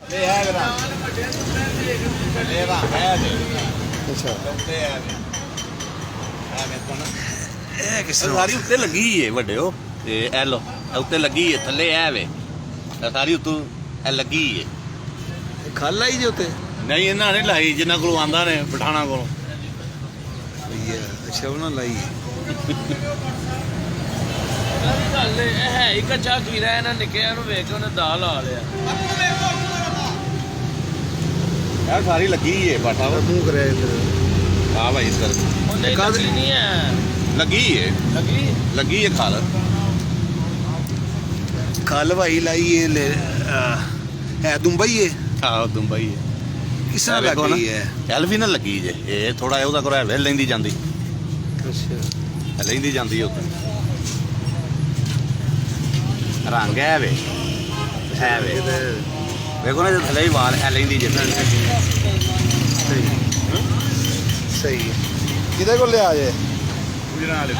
ਇਹ ਹੈ ਗਰਾ ਇਹ ਵਾ ਹੈ ਦੇ ਅੱਛਾ ਉੱਤੇ ਹੈ ਵੇ ਹੈ ਵੇ ਕੋਣ ਇਹ ਕਿਸ ਸਾਰੀ ਉੱਤੇ ਲੱਗੀ ਏ ਵੱਡਿਓ ਤੇ ਇਹ ਲੋ ਉੱਤੇ ਲੱਗੀ ਏ ਥੱਲੇ ਐ ਵੇ ਸਾਰੀ ਉੱਤੋਂ ਇਹ ਲੱਗੀ ਏ ਖੱਲ ਆਈ ਜੇ ਉੱਤੇ ਨਹੀਂ ਇਹਨਾਂ ਨੇ ਲਾਈ ਜਿੰਨਾ ਕੋਲੋਂ ਆਂਦਾ ਨੇ ਪਠਾਣਾ ਕੋਲੋਂ ਅੱਛਾ ਉਹਨਾਂ ਲਾਈ ਗੱਲ ਇਹ ਹੈ ਹੀ ਕੱਚਾ ਖੀਰਾ ਇਹਨਾਂ ਨਿੱਕਿਆਂ ਨੂੰ ਵੇਖ ਕੇ ਉਹਨੇ ਦਾਲ ਲਾ ਲਿਆ ਇਹ ਸਾਰੀ ਲੱਗੀ ਏ ਬਾਟਾ ਮੂੰਹ ਕਰਿਆ ਇੱਧਰ ਆ ਭਾਈ ਸਰ ਉਹਨੇ ਕਾਹਦੀ? ਲੱਗੀ ਨਹੀਂ ਹੈ ਲੱਗੀ ਏ ਲੱਗੀ ਏ ਖਾਲ ਖੱਲ ਭਾਈ ਲਾਈ ਹੈ ਦੁੰਬਈ ਹੈ ਆਹ ਦੁੰਬਈ ਏ ਕਿਸ ਤਰ੍ਹਾਂ ਲੱਗੀ ਹੈ ਐਲਵੀ ਨਾਲ ਲੱਗੀ ਜੇ ਇਹ ਥੋੜਾ ਉਹਦਾ ਕੋਲ ਹੈ ਲੈਂਦੀ ਜਾਂਦੀ ਅੱਛਾ ਲੈਂਦੀ ਜਾਂਦੀ ਉੱਤੇ ਰੰਗ ਹੈ ਵੇ ਵੇਖੋ ਨਾ ਜੇ ਥੱਲੇ ਹੀ ਵਾਲ ਐ ਲੈਂਦੀ ਜੇ ਸਹੀ ਹੈ ਕਿਹਦੇ ਕੋਲ ਲਿਆ ਜੇ ਗੁਜਰਾਂ ਵਾਲੇ